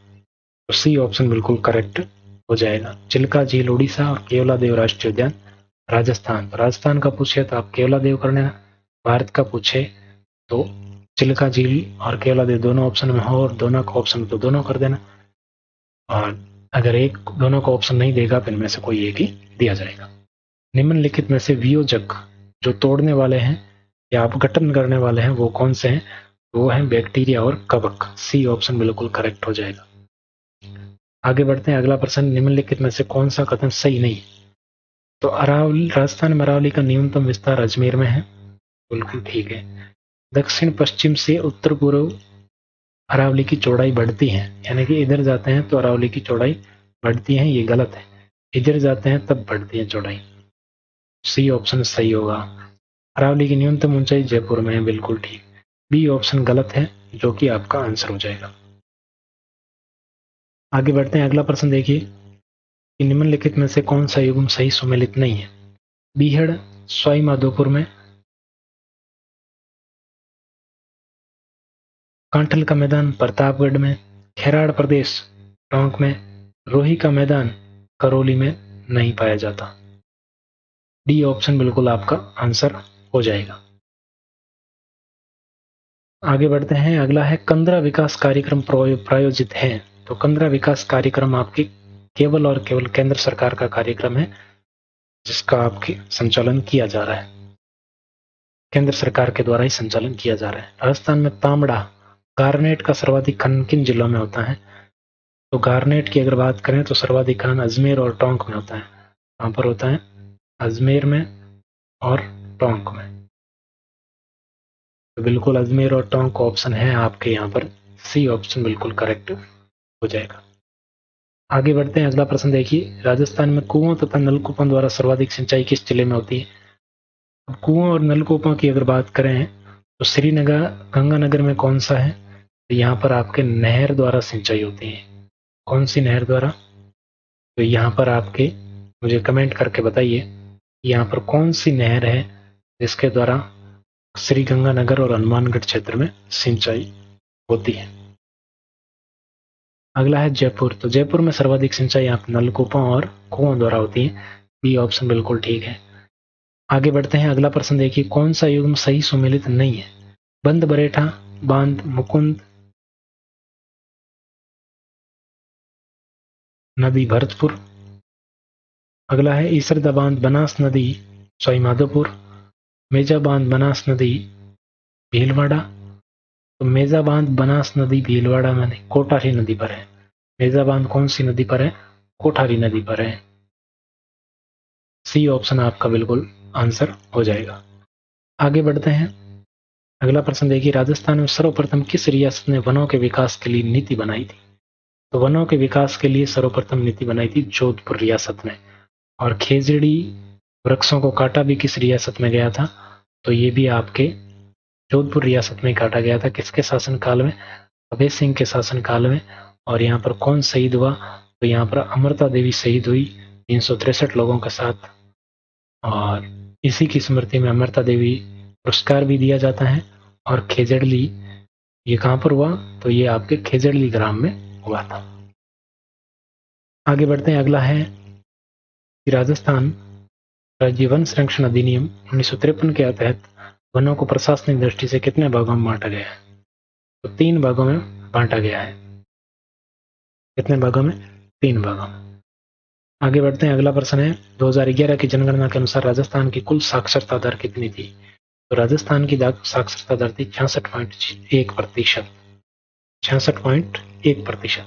सी ऑप्शन बिल्कुल करेक्ट हो जाएगा। चिल्का झील उड़ीसा और केवलादेव राष्ट्रीय उद्यान राजस्थान। तो राजस्थान का पूछे तो आप केवलादेव कर लेना, भारत का पूछे तो चिल्का झील और केवलादेव दोनों ऑप्शन में हो, और दोनों का ऑप्शन तो दोनों कर देना, और अगर एक दोनों का ऑप्शन नहीं देगा तो इनमें से कोई एक ही दिया जाएगा। निम्नलिखित में से वियोजक जो तोड़ने वाले हैं या अपघटन करने वाले हैं वो कौन से हैं? वो हैं बैक्टीरिया और कवक। सी ऑप्शन बिल्कुल करेक्ट हो जाएगा। आगे बढ़ते हैं। अगला प्रश्न, निम्नलिखित में से कौन सा कथन सही नहीं? तो अरावली, राजस्थान में अरावली का न्यूनतम विस्तार अजमेर में है, बिल्कुल ठीक है। दक्षिण पश्चिम से उत्तर पूर्व अरावली की चौड़ाई बढ़ती है, यानी कि इधर जाते हैं तो अरावली की चौड़ाई बढ़ती है, ये गलत है। इधर जाते हैं तब बढ़ती है चौड़ाई। सी ऑप्शन सही होगा। अरावली की न्यूनतम ऊंचाई जयपुर में है, बिल्कुल ठीक। बी ऑप्शन गलत है, जो कि आपका आंसर हो जाएगा। आगे बढ़ते हैं। अगला प्रश्न देखिए कि निम्नलिखित में से कौन सा युग्म सही सुमेलित नहीं है? बीहड़ सवाई माधोपुर में, कांठल का मैदान प्रतापगढ़ में, खैराड़ प्रदेश टोंक में, रोही का मैदान करौली में नहीं पाया जाता। डी ऑप्शन बिल्कुल आपका आंसर हो जाएगा। आगे बढ़ते हैं। अगला है, कंदरा विकास कार्यक्रम प्रायोजित है। तो कंदरा विकास कार्यक्रम आपकी केवल और केवल केंद्र सरकार का कार्यक्रम है, जिसका आपके संचालन किया जा रहा है, केंद्र सरकार के द्वारा ही संचालन किया जा रहा है। राजस्थान में तांबड़ा गार्नेट का सर्वाधिक खनन किन जिलों में होता है? तो गार्नेट की अगर बात करें तो सर्वाधिक खनन अजमेर और टोंक में होता है। कहाँ पर होता है? अजमेर में और टोंक में। तो बिल्कुल अजमेर और टोंक ऑप्शन है आपके यहाँ पर, सी ऑप्शन बिल्कुल करेक्ट हो जाएगा। आगे बढ़ते हैं, अगला प्रश्न देखिए, राजस्थान में कुओं तथा नलकूपों द्वारा सर्वाधिक सिंचाई किस जिले में होती है? अब कुओं और नलकूपों की अगर बात करें तो श्रीनगर गंगानगर में कौन सा है? तो यहाँ पर आपके नहर द्वारा सिंचाई होती है। कौन सी नहर द्वारा? तो यहाँ पर आपके मुझे कमेंट करके बताइए, यहाँ पर कौन सी नहर है जिसके द्वारा श्री गंगानगर और हनुमानगढ़ क्षेत्र में सिंचाई होती है? अगला है जयपुर। तो जयपुर में सर्वाधिक सिंचाई आप नलकूपों और कुओं द्वारा होती है। बी ऑप्शन बिल्कुल ठीक है। आगे बढ़ते हैं, अगला प्रश्न देखिए, कौन सा युग्म सही सुमेलित नहीं है? बंद बरेठा, बांध मुकुंद, नदी भरतपुर। अगला है ईसरदा बांध बनास नदी सवाईमाधोपुर, मेजा बांध बनास नदी भीलवाड़ा। तो मेजा बांध बनास नदी भीलवाड़ा में नहीं, कोठारी नदी पर है। मेजा बांध कौन सी नदी पर है? कोठारी नदी पर है। सी ऑप्शन आपका बिल्कुल आंसर हो जाएगा। आगे बढ़ते हैं, अगला प्रश्न देखिए, राजस्थान में सर्वप्रथम किस रियासत ने वनों के विकास के लिए नीति बनाई थी? तो वनों के विकास के लिए सर्वप्रथम नीति बनाई थी जोधपुर रियासत ने। और खेजड़ी वृक्षों को काटा भी किस रियासत में गया था? तो ये भी आपके जोधपुर रियासत में काटा गया था। किसके शासनकाल में? अभय सिंह के शासनकाल में। और यहाँ पर कौन शहीद हुआ? तो यहाँ पर अमृता देवी शहीद हुई 363 लोगों के साथ। और इसी की स्मृति में अमृता देवी पुरस्कार भी दिया जाता है। और खेजड़ली ये कहाँ पर हुआ? तो ये आपके खेजड़ली ग्राम में हुआ था। आगे बढ़ते हैं, अगला है कि राजस्थान राज्य वन संरक्षण अधिनियम 1953 के तहत वनों को प्रशासनिक दृष्टि से कितने भागों में बांटा गया है? तो 3 भागों में बांटा गया है। कितने भागों में? 3 भागों में। आगे बढ़ते हैं, अगला प्रश्न है, 2011 की जनगणना के अनुसार राजस्थान की कुल साक्षरता दर कितनी थी? तो राजस्थान की साक्षरता दर थी 66.1%। 66.1%।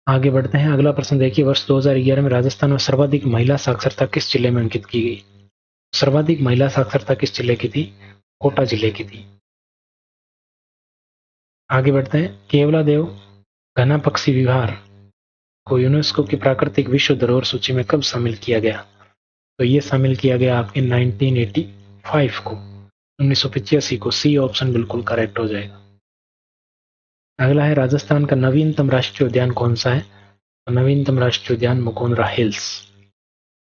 आगे बढ़ते हैं, अगला प्रश्न देखिए, वर्ष 2011 में राजस्थान में सर्वाधिक महिला साक्षरता किस जिले में अंकित की गई? सर्वाधिक महिला साक्षरता किस जिले की थी? कोटा जिले की थी। आगे बढ़ते हैं, केवलादेव घना पक्षी विहार को यूनेस्को की प्राकृतिक विश्व धरोहर सूची में कब शामिल किया गया? तो ये शामिल किया गया आपके 1985 को, 1985 को। सी ऑप्शन बिल्कुल करेक्ट हो जाएगा। अगला है, राजस्थान का नवीनतम राष्ट्रीय उद्यान कौन सा है? तो नवीनतम राष्ट्रीय उद्यान मुकोंद्रा हिल्स।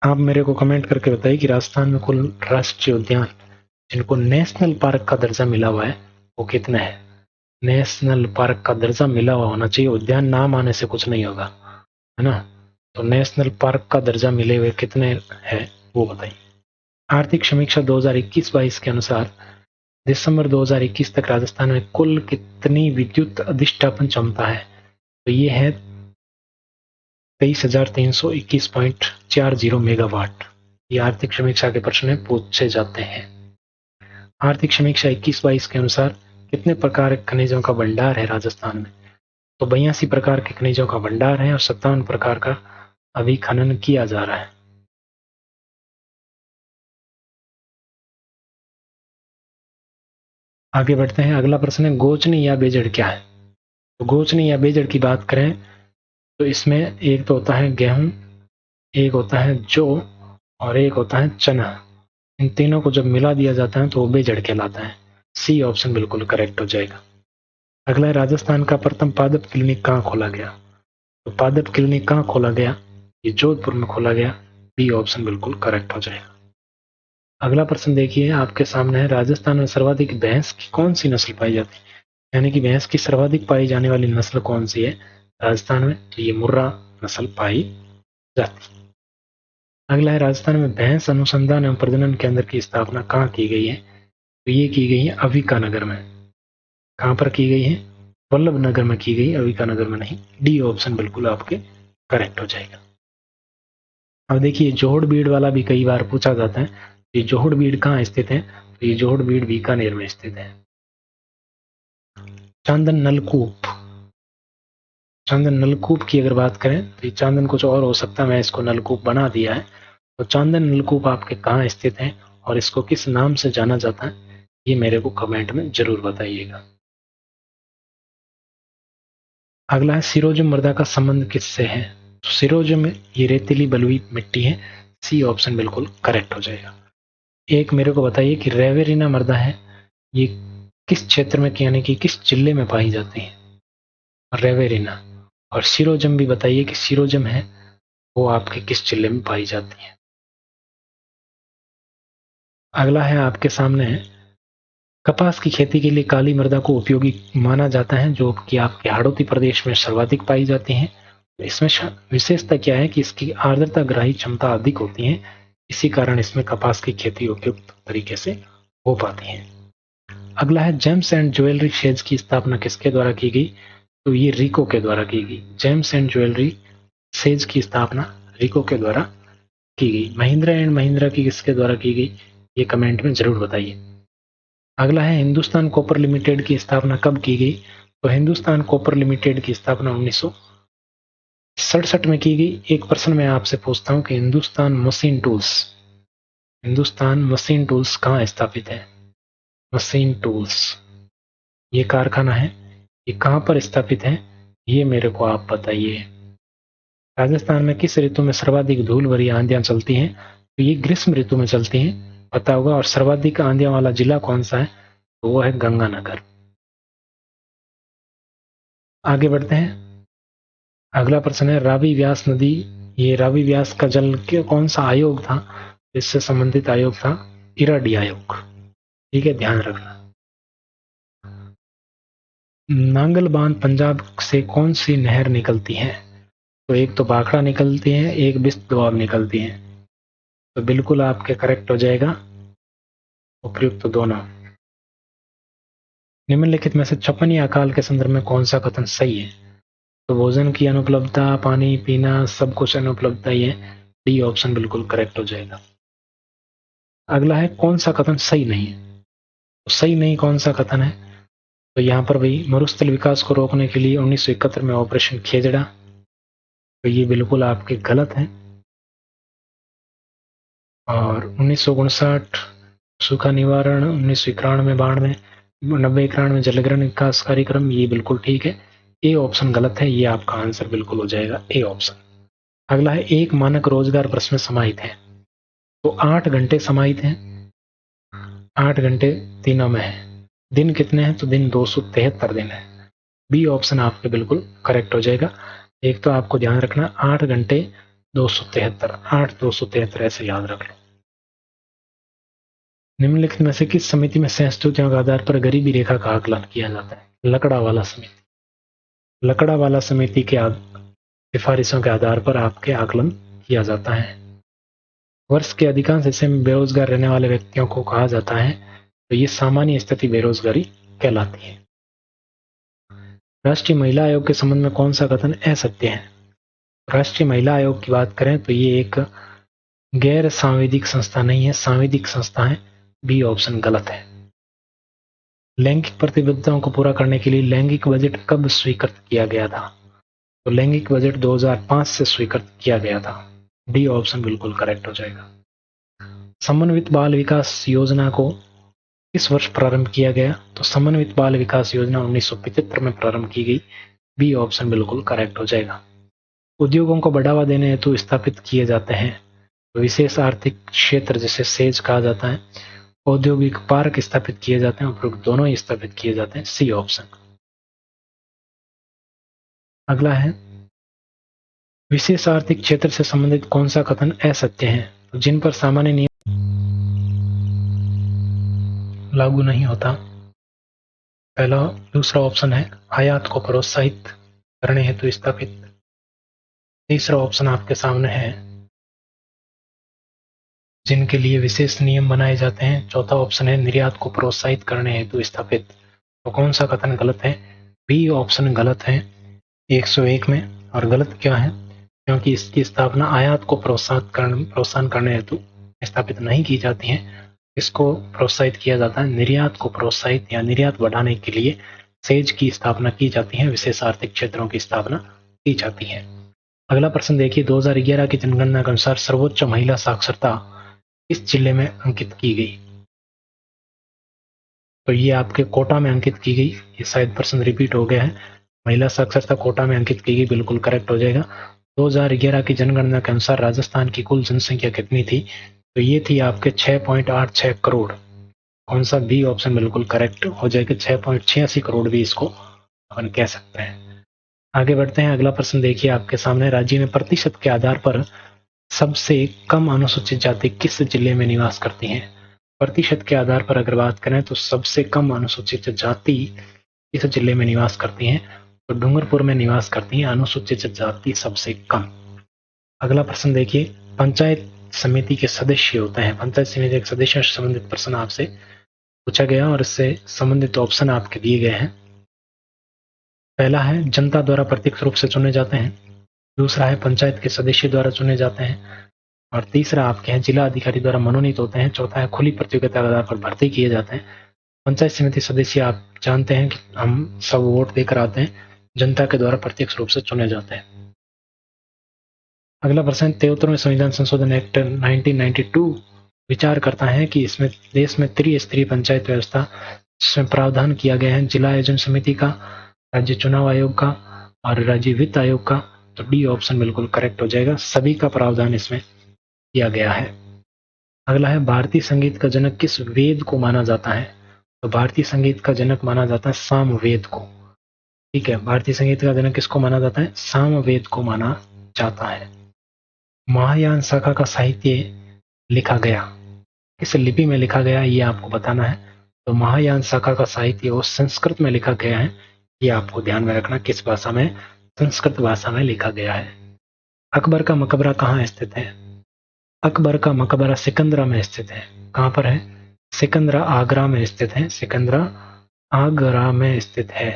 आप मेरे को कमेंट करके बताइए कि राजस्थान में कुल राष्ट्रीय उद्यान जिनको नेशनल पार्क का दर्जा मिला हुआ है वो कितने हैं? नेशनल पार्क का दर्जा मिला हुआ होना चाहिए, उद्यान नाम आने से कुछ नहीं होगा, है ना? तो नेशनल पार्क का दर्जा मिले हुए कितने हैं वो बताइए। आर्थिक समीक्षा 2021-22 के अनुसार दिसंबर 2021 तक राजस्थान में कुल कितनी विद्युत अधिष्ठापन क्षमता है? तो ये है 23,321.40 मेगावाट। ये आर्थिक समीक्षा के प्रश्न में पूछे जाते हैं। आर्थिक समीक्षा 21-22 के अनुसार कितने प्रकार के खनिजों का भंडार है राजस्थान में? तो 82 प्रकार के खनिजों का भंडार है और 57 प्रकार का अभी खनन किया जा रहा है। आगे बढ़ते हैं, अगला प्रश्न है, गोचनी या बेजड़ क्या है? तो गोचनी या बेजड़ की बात करें तो इसमें एक तो होता है गेहूं, एक होता है जौ और एक होता है चना। इन तीनों को जब मिला दिया जाता है तो वो बेजड़ कहलाता है। सी ऑप्शन बिल्कुल करेक्ट हो जाएगा। अगला है, राजस्थान का प्रथम पादप क्लिनिक कहाँ खोला गया? तो पादप क्लिनिक कहाँ खोला गया? ये जोधपुर में खोला गया। बी ऑप्शन बिल्कुल करेक्ट हो जाएगा। अगला प्रश्न देखिए, आपके सामने है, राजस्थान में सर्वाधिक भैंस की कौन सी नस्ल पाई जाती है? यानी कि भैंस की सर्वाधिक पाई जाने वाली नस्ल कौन सी है राजस्थान में? तो ये मुर्रा नस्ल पाई जाती है। अगला है, राजस्थान में भैंस अनुसंधान एवं प्रजनन केंद्र की स्थापना कहाँ की गई है? तो ये की गई है अविकानगर में। कहाँ पर की गई है? वल्लभ नगर में की गई, अविकानगर में नहीं। डी ऑप्शन बिल्कुल आपके करेक्ट हो जाएगा। अब देखिए, जोहड़ बीड़ वाला भी कई बार पूछा जाता है। ये जोहड़ बीड़ कहाँ स्थित है? तो ये जोहड़ बीड़ बीकानेर में स्थित है। चांदन नलकूप चांदन नलकूप की अगर बात करें तो ये चांदन कुछ और हो सकता है, मैं इसको नलकूप बना दिया है। तो चांदन नलकूप आपके कहाँ स्थित है और इसको किस नाम से जाना जाता है, ये मेरे को कमेंट में जरूर बताइएगा। अगला है सिरोजिम मृदा का संबंध किससे है? तो सिरोजिम ये रेतीली बलुई मिट्टी है, सी ऑप्शन बिल्कुल करेक्ट हो जाएगा। एक मेरे को बताइए कि रेवेरिना मृदा है, ये किस क्षेत्र में यानी कि किस जिले में पाई जाती है? रेवेरिना। और सिरोजम भी बताइए कि सिरोजम है वो आपके किस जिले में पाई जाती है। अगला है आपके सामने है, कपास की खेती के लिए काली मृदा को उपयोगी माना जाता है, जो कि आपके हाड़ौती प्रदेश में सर्वाधिक पाई जाती है। इसमें विशेषता क्या है कि इसकी आर्द्रता ग्राही क्षमता अधिक होती है, इसी कारण इसमें कपास की खेती उपयुक्त तरीके से हो पाती है। अगला है जेम्स एंड ज्वेलरी शेड्स की स्थापना किसके द्वारा की गई? तो ये रिको के द्वारा की गई। जेम्स एंड ज्वेलरी सेज की स्थापना रिको के द्वारा की गई। महिंद्रा एंड महिंद्रा की किसके द्वारा की गई, ये कमेंट में जरूर बताइए। अगला है हिंदुस्तान कॉपर लिमिटेड की स्थापना कब की गई? तो हिंदुस्तान कॉपर लिमिटेड की स्थापना 1967 में की गई। एक प्रश्न मैं आपसे पूछता हूं कि हिंदुस्तान मशीन टूल्स कहाँ स्थापित है? मशीन टूल्स ये कारखाना है, ये कहाँ पर स्थापित है, ये मेरे को आप बताइए। राजस्थान में किस ऋतु में सर्वाधिक धूल भरी आंधियां चलती हैं? तो ये ग्रीष्म ऋतु में चलती हैं, पता होगा। और सर्वाधिक आंधियां वाला जिला कौन सा है? तो वो है गंगानगर। आगे बढ़ते हैं। अगला प्रश्न है रावी व्यास नदी, ये रावी व्यास का जल कौन सा आयोग था? इससे संबंधित आयोग था इराडी आयोग। ठीक है, ध्यान रखना। नांगल बांध पंजाब से कौन सी नहर निकलती है? तो एक तो भाखड़ा निकलती है, एक बिस्त दोआब निकलती है। तो बिल्कुल आपके करेक्ट हो जाएगा उपयुक्त तो दोनों। निम्नलिखित में से छप्पन अकाल के संदर्भ में कौन सा कथन सही है? तो भोजन की अनुपलब्धता, पानी पीना, सब कुछ अनुपलब्धता ही है। डी ऑप्शन बिल्कुल करेक्ट हो जाएगा। अगला है कौन सा कथन सही नहीं है? तो सही नहीं कौन सा कथन है? तो यहाँ पर भाई मरुस्थल विकास को रोकने के लिए 1971 में ऑपरेशन खेजड़ा, तो ये बिल्कुल आपके गलत है। और 1959 सूखा निवारण, 1991 92 90 91 जलग्रहण विकास कार्यक्रम, ये बिल्कुल ठीक है। ए ऑप्शन गलत है, ये आपका आंसर बिल्कुल हो जाएगा ए ऑप्शन। अगला है एक मानक रोजगार वर्ष में समाहित है, तो 8 घंटे समाहित हैं। 8 घंटे दिनों में है। दिन कितने हैं? तो दिन 273 दिन है। बी ऑप्शन आपके बिल्कुल करेक्ट हो जाएगा। एक तो आपको ध्यान रखना 8 घंटे 273, 8 273 ऐसे याद रख लो। निम्नलिखित में से किस समिति में संस्तुतियों के आधार पर गरीबी रेखा का आकलन किया जाता है? लकड़ावाला समिति। लकड़ावाला समिति के सिफारिशों के आधार पर आपके आकलन किया जाता है। वर्ष के अधिकांश हिस्से में बेरोजगार रहने वाले व्यक्तियों को कहा जाता है, तो ये सामान्य स्थिति बेरोजगारी कहलाती है। राष्ट्रीय महिला आयोग के संबंध में कौन सा कथन असत्य है? राष्ट्रीय महिला आयोग की बात करें तो ये एक गैर सांविधिक संस्था नहीं है, सांविधिक संस्था है। बी ऑप्शन गलत है। लैंगिक प्रतिबद्धताओं को पूरा करने के लिए लैंगिक बजट कब स्वीकृत किया गया था? तो लैंगिक बजट 2005 से स्वीकृत किया गया था। डी ऑप्शन बिल्कुल करेक्ट हो जाएगा। समन्वित बाल विकास योजना को किस वर्ष प्रारंभ किया गया? तो समन्वित बाल विकास योजना 1975 में प्रारंभ की गई। बी ऑप्शन बिल्कुल करेक्ट हो जाएगा। उद्योगों को बढ़ावा देने हेतु स्थापित किए जाते हैं विशेष आर्थिक क्षेत्र, जिसे सेज कहा जाता है। औद्योगिक पार्क स्थापित किए जाते हैं, उपरोक्त दोनों ही स्थापित किए जाते हैं। C option. अगला है विशेष आर्थिक क्षेत्र से संबंधित कौन सा कथन असत्य है? तो जिन पर सामान्य नियम लागू नहीं होता। पहला दूसरा ऑप्शन है आयात को प्रोत्साहित करने हेतु स्थापित। तीसरा ऑप्शन आपके सामने है जिनके लिए विशेष नियम बनाए जाते हैं। चौथा ऑप्शन है निर्यात को प्रोत्साहित करने हेतु स्थापित। तो कौन सा कथन गलत है? बी ऑप्शन गलत है 101 में। और गलत क्या है? क्योंकि इसकी स्थापना आयात को प्रोत्साहन करने हेतु स्थापित नहीं की जाती है। इसको प्रोत्साहित किया जाता है निर्यात को प्रोत्साहित या निर्यात बढ़ाने के लिए सेज की स्थापना की जाती है, विशेष आर्थिक क्षेत्रों की स्थापना की जाती है। अगला प्रश्न देखिए, 2011 की जनगणना के अनुसार सर्वोच्च महिला साक्षरता किस जिले में अंकित की गई? तो ये आपके कोटा में अंकित की गई। ये शायद प्रश्न रिपीट हो गया है। महिला साक्षरता कोटा में अंकित की गई, बिल्कुल करेक्ट हो जाएगा। 2011 की जनगणना के अनुसार राजस्थान की कुल जनसंख्या कितनी थी? तो ये थी आपके 6.86 करोड़। कौन सा? बी ऑप्शन बिल्कुल करेक्ट हो जाएगा। 6.86 करोड़ भी इसको अपन कह सकते हैं। आगे बढ़ते हैं। अगला प्रश्न देखिए आपके सामने, राज्य में प्रतिशत के आधार पर सबसे कम अनुसूचित जाति किस जिले में निवास करती हैं? प्रतिशत के आधार पर अगर बात करें तो सबसे कम अनुसूचित जाति किस जिले में निवास करती हैं? तो डूंगरपुर में निवास करती हैं अनुसूचित जाति सबसे कम। अगला प्रश्न देखिए, पंचायत समिति के सदस्य होते हैं। पंचायत समिति के सदस्य से संबंधित प्रश्न आपसे पूछा गया और इससे संबंधित ऑप्शन आपके दिए गए हैं। पहला है जनता द्वारा प्रत्यक्ष रूप से चुने जाते हैं, दूसरा है पंचायत के सदस्य द्वारा चुने जाते हैं, और तीसरा आपके हैं जिला अधिकारी द्वारा मनोनीत होते हैं, चौथा है खुली प्रतियोगिता के आधार पर भर्ती किए जाते हैं। पंचायत समिति सदस्य आप जानते हैं कि हम सब वोट देकर आते हैं, जनता के द्वारा प्रत्यक्ष रूप से चुने जाते हैं। अगला प्रश्न, 73वें संविधान संशोधन एक्ट 1992 विचार करता है कि इसमें देश में त्रिस्तरीय पंचायत व्यवस्था जिसमें प्रावधान किया गया है जिला आयोजन समिति का, राज्य चुनाव आयोग का और राज्य वित्त आयोग का। तो डी ऑप्शन बिल्कुल करेक्ट हो जाएगा, सभी का प्रावधान इसमें किया गया है। अगला है, भारतीय संगीत का जनक किस वेद को माना जाता है? तो भारतीय संगीत का जनक माना जाता है सामवेद को। ठीक है, भारतीय संगीत का जनक किसको माना जाता है? सामवेद को माना जाता है। महायान शाखा का साहित्य लिखा गया किस लिपि में लिखा गया, ये आपको बताना है। तो महायान शाखा का साहित्य वो संस्कृत में लिखा गया है, ये आपको ध्यान में रखना। किस भाषा में? संस्कृत भाषा में लिखा गया है। अकबर का मकबरा कहाँ स्थित है? अकबर का मकबरा सिकंदरा में स्थित है। कहाँ पर है? सिकंदरा आगरा में स्थित है। सिकंदरा आगरा में स्थित है।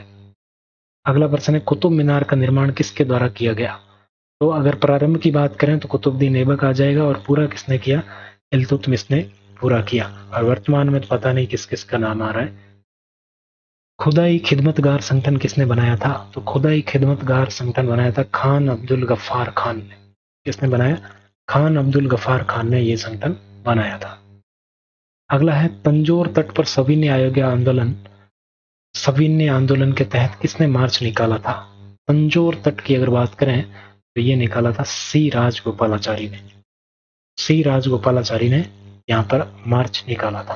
अगला प्रश्न है, कुतुब मीनार का निर्माण किसके द्वारा किया गया? तो अगर प्रारंभ की बात करें तो कुतुबुद्दीन ऐबक आ जाएगा, और पूरा किसने किया? इल्तुतमिश ने पूरा किया। और वर्तमान में तो पता नहीं किस किस का नाम आ रहा है। खुदाई खिदमतगार संगठन किसने बनाया था? तो खुदाई खिदमतगार संगठन बनाया था खान अब्दुल गफ्फार खान ने। किसने बनाया? खान अब्दुल गफ्फार खान ने यह संगठन बनाया था। अगला है, तंजौर तट पर सविनय आंदोलन के तहत किसने मार्च निकाला था? तंजौर तट की अगर बात करें तो ये निकाला था सी राजगोपालाचारी ने। सी राजगोपालाचारी ने यहाँ पर मार्च निकाला था।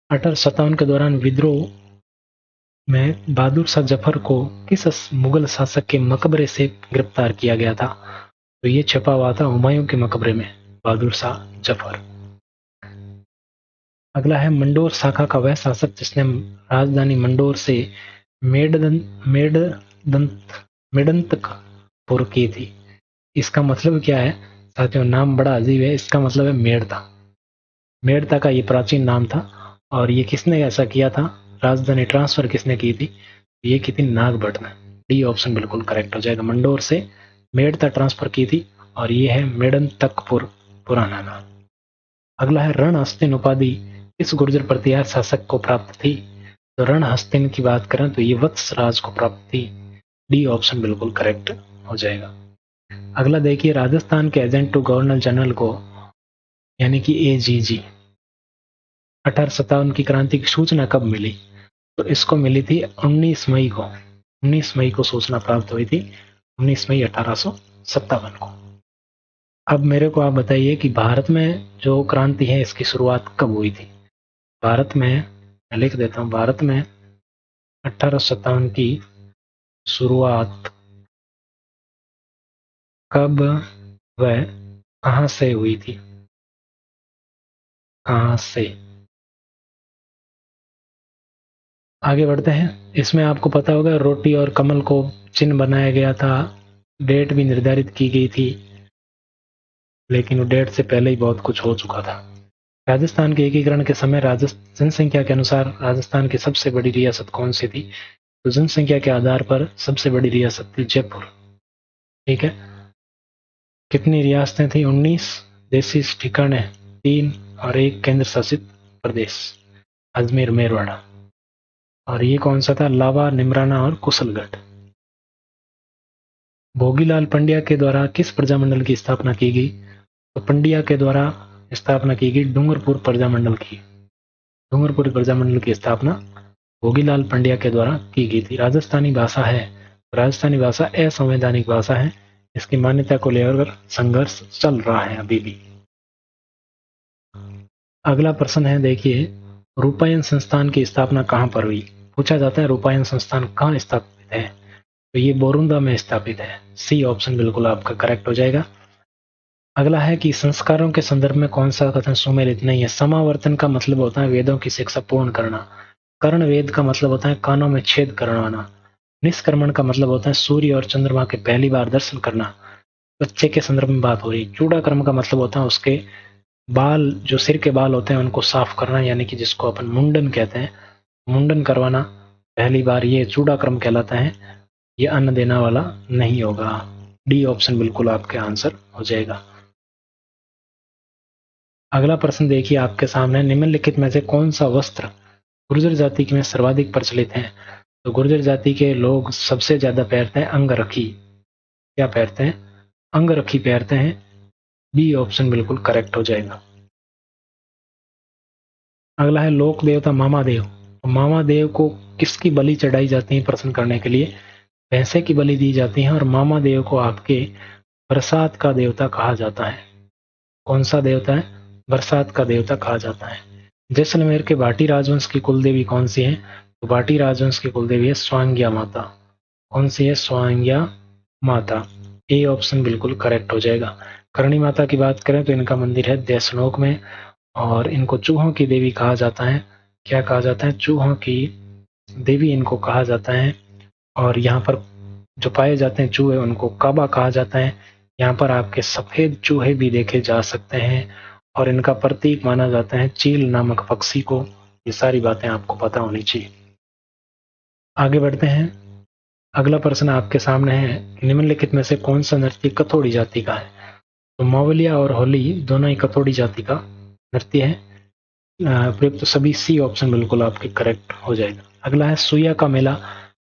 1857 के दौरान विद्रोह में बहादुर शाह जफर को किस मुगल शासक के मकबरे से गिरफ्तार किया गया था? तो ये छपा हुआ था हुमायूं के मकबरे में, बहादुर शाह जफर। अगला है, मंडोर शाखा का वह शासक जिसने राजधानी मंडोर से मेडंतकपुर की थी। इसका मतलब क्या है साथियों? नाम बड़ा अजीब है। इसका मतलब है मेड़ता। मेड़ता का ये प्राचीन नाम था। और ये किसने ऐसा किया था? राजधानी ट्रांसफर किसने की थी? ये की थी नागभट्ट ने। डी ऑप्शन बिल्कुल करेक्ट हो जाएगा। मंडोर से मेड़ता ट्रांसफर की थी और ये है मेडंतकपुर पुराना नाम। अगला है, रण हस्तिन उपाधि किस गुर्जर प्रतिहार शासक को प्राप्त थी? तो रण हस्तिन की बात करें तो ये वत्सराज को प्राप्त थी। डी ऑप्शन बिल्कुल करेक्ट हो जाएगा। अगला देखिए, राजस्थान के एजेंट टू गवर्नर जनरल को यानी कि एजीजी 1857 की क्रांति की सूचना कब मिली? तो इसको मिली थी 19 मई को। 19 मई को सूचना प्राप्त हुई थी, 19 मई 1857 को। अब मेरे को आप बताइए कि भारत में जो क्रांति है इसकी शुरुआत कब हुई थी? भारत में, मैं लिख देता हूं, भारत में 1857 की शुरुआत कब व कहां से हुई थी? कहां से? आगे बढ़ते हैं। इसमें आपको पता होगा रोटी और कमल को चिन्ह बनाया गया था, डेट भी निर्धारित की गई थी, लेकिन वो डेट से पहले ही बहुत कुछ हो चुका था। राजस्थान के एकीकरण के समय जनसंख्या के अनुसार राजस्थान की सबसे बड़ी रियासत कौन सी थी? तो जनसंख्या के आधार पर सबसे बड़ी रियासत थी जयपुर। ठीक है, कितनी रियासतें थी? 19, देशी ठिकाने 3 और एक केंद्र शासित प्रदेश अजमेर मेरवाड़ा। और ये कौन सा था? लावा, निमराना और कुशलगढ़। भोगीलाल पंड्या के द्वारा किस प्रजामंडल की स्थापना की गई? तो पंड्या के द्वारा स्थापना की गई डूंगरपुर प्रजामंडल की। डूंगरपुर प्रजामंडल की स्थापना भोगीलाल पंड्या के द्वारा की गई थी। राजस्थानी भाषा है, राजस्थानी भाषा असंवैधानिक भाषा है, इसकी मान्यता को लेकर संघर्ष चल रहा है अभी भी। अगला प्रश्न है, देखिए, रूपायन संस्थान की स्थापना कहां पर हुई? पूछा जाता है रूपायन संस्थान कहां स्थापित है, तो ये बोरुंदा में स्थापित है। सी ऑप्शन बिल्कुल आपका करेक्ट हो जाएगा। अगला है कि संस्कारों के संदर्भ में कौन सा कथन सुमेलित नहीं है? समावर्तन का मतलब होता है वेदों की शिक्षा पूर्ण करना। कर्ण वेद का मतलब होता है कानों में छेद करवाना। निष्क्रमण का मतलब होता है सूर्य और चंद्रमा के पहली बार दर्शन करना। बच्चे के संदर्भ में बात हो रही है। चूड़ाक्रम का मतलब होता है उसके बाल, जो सिर के बाल होते हैं उनको साफ करना, यानी कि जिसको अपन मुंडन कहते हैं, मुंडन करवाना पहली बार, ये चूड़ाक्रम कहलाता है। ये अन्न देना वाला नहीं होगा। डी ऑप्शन बिल्कुल आपके आंसर हो जाएगा। अगला प्रश्न देखिए आपके सामने, निम्नलिखित में से कौन सा वस्त्र गुर्जर जाति में सर्वाधिक प्रचलित है? तो गुर्जर जाति के लोग सबसे ज्यादा पहनते हैं अंगरखी। क्या पहनते हैं? अंगरखी पहनते हैं। बी ऑप्शन बिल्कुल करेक्ट हो जाएगा। अगला है लोक देवता मामादेव। तो मामादेव को किसकी बलि चढ़ाई जाती है प्रसन्न करने के लिए? भैंसे की बलि दी जाती है। और मामादेव को आपके बरसात का देवता कहा जाता है। कौन सा देवता है? बरसात का देवता कहा जाता है। जैसलमेर के भाटी राजवंश की कुलदेवी कौन सी है? तो भाटी राजवंश की कुलदेवी है स्वांग्या माता। कौन सी है? स्वांग्या माता। ए ऑप्शन बिल्कुल करेक्ट हो जाएगा। करणी माता की बात करें तो इनका मंदिर है देशनोक में, और इनको चूहों की देवी कहा जाता है। क्या कहा जाता है? चूहों की देवी इनको कहा जाता है। और यहाँ पर जो पाए जाते हैं चूहे उनको काबा कहा जाता है। यहाँ पर आपके सफेद चूहे भी देखे जा सकते हैं, और इनका प्रतीक माना जाता है चील नामक पक्षी को। ये सारी बातें आपको पता होनी चाहिए। आगे बढ़ते हैं। अगला प्रश्न आपके सामने है, निम्नलिखित में से कौन सा नृत्य कथोड़ी जाति का है? तो मौवलिया और होली दोनों ही कथोड़ी जाति का नृत्य है। प्रयुक्त सभी सी ऑप्शन बिल्कुल आपके करेक्ट हो जाएगा। अगला है, सुइया का मेला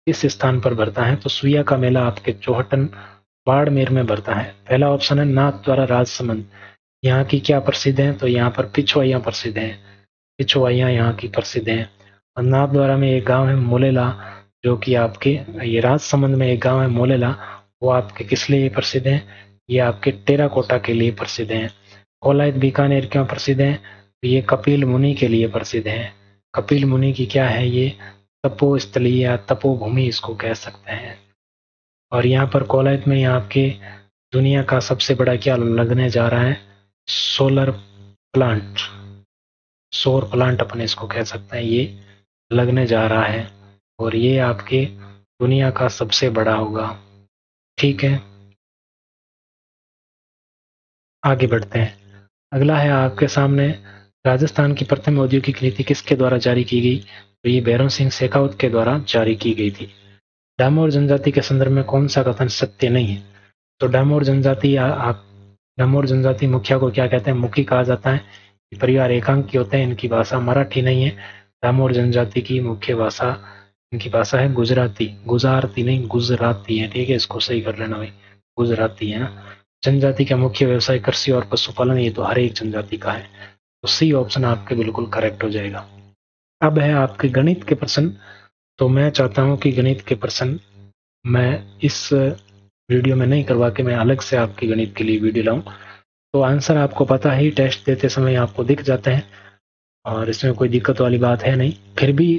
किस स्थान पर भरता है? तो सुइया का मेला आपके चौहटन बाड़मेर में भरता है। पहला ऑप्शन है नाथद्वारा राजसमंद। यहाँ की क्या प्रसिद्ध है? तो यहाँ पर पिछवाइयाँ प्रसिद्ध हैं। पिछवाइयाँ यहाँ की प्रसिद्ध हैं। और नाथद्वारा में एक गांव है मोलेला, जो कि आपके ये राजसमंद में एक गांव है मोलेला, वो आपके किस लिए प्रसिद्ध है? ये आपके टेराकोटा के लिए प्रसिद्ध है। कोलायत बीकानेर क्यों प्रसिद्ध है? तो ये कपिल मुनि के लिए प्रसिद्ध है। कपिल मुनि की क्या है? ये तपोस्थली या तपोभूमि इसको कह सकते हैं। और यहाँ पर कोलायत में यहाँ आपके दुनिया का सबसे बड़ा क्या लगने जा रहा है? सोलर प्लांट, सौर प्लांट अपने इसको कह सकते हैं, ये लगने जा रहा है। और ये आपके दुनिया का सबसे बड़ा होगा। ठीक है, आगे बढ़ते हैं। अगला है आपके सामने, राजस्थान की प्रथम औद्योगिक नीति किसके द्वारा जारी की गई? तो ये भैरव सिंह शेखावत के द्वारा जारी की गई थी। डामोर जनजाति के संदर्भ में कौन सा कथन सत्य नहीं है? तो डामोर जनजाति आप डामोर जनजाति मुखिया को क्या कहते हैं? मुखी कहा जाता है। परिवार एकांकी होते हैं। इनकी भाषा मराठी नहीं है। डामोर जनजाति की मुख्य भाषा, इनकी भाषा है गुजराती। गुजारती नहीं, गुजराती है। ठीक है, इसको सही कर लेना भाई, गुजराती है ना। जनजाति का मुख्य व्यवसाय कृषि और पशुपालन, ये तो हर एक जनजाति का है। तो सी ऑप्शन आपके बिल्कुल करेक्ट हो जाएगा। अब है आपके गणित के प्रश्न। तो मैं चाहता हूं कि गणित के प्रश्न मैं इस वीडियो में नहीं करवा के मैं अलग से आपके गणित के लिए वीडियो लाऊं। तो आंसर आपको पता ही, टेस्ट देते समय आपको दिख जाते हैं, और इसमें कोई दिक्कत वाली बात है नहीं। फिर भी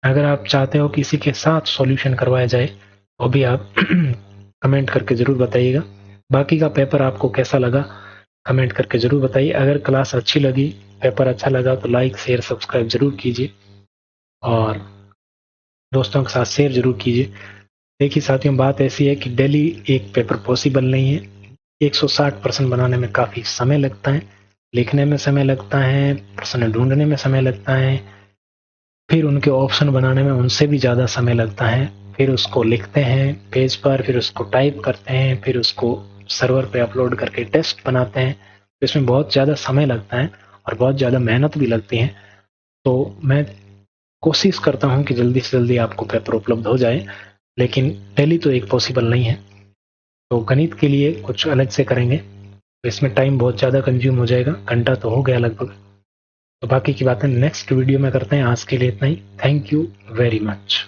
अगर आप चाहते हो कि इसी के साथ सॉल्यूशन करवाया जाए तो भी आप कमेंट करके ज़रूर बताइएगा। बाकी का पेपर आपको कैसा लगा कमेंट करके ज़रूर बताइए। अगर क्लास अच्छी लगी, पेपर अच्छा लगा, तो लाइक शेयर सब्सक्राइब ज़रूर कीजिए, और दोस्तों के साथ शेयर ज़रूर कीजिए। देखिए साथियों, बात ऐसी है कि डेली एक पेपर पॉसिबल नहीं है। 160% बनाने में काफ़ी समय लगता है, लिखने में समय लगता है, प्रश्न ढूंढने में समय लगता है, फिर उनके ऑप्शन बनाने में उनसे भी ज़्यादा समय लगता है, फिर उसको लिखते हैं पेज पर, फिर उसको टाइप करते हैं, फिर उसको सर्वर पे अपलोड करके टेस्ट बनाते हैं। तो इसमें बहुत ज़्यादा समय लगता है और बहुत ज़्यादा मेहनत भी लगती है। तो मैं कोशिश करता हूँ कि जल्दी से जल्दी आपको पेपर उपलब्ध हो जाए, लेकिन डेली तो एक पॉसिबल नहीं है। तो गणित के लिए कुछ अलग से करेंगे, तो इसमें टाइम बहुत ज़्यादा कंज्यूम हो जाएगा, घंटा तो हो गया लगभग। तो बाकी की बातें नेक्स्ट वीडियो में करते हैं। आज के लिए इतना ही। Thank you very much.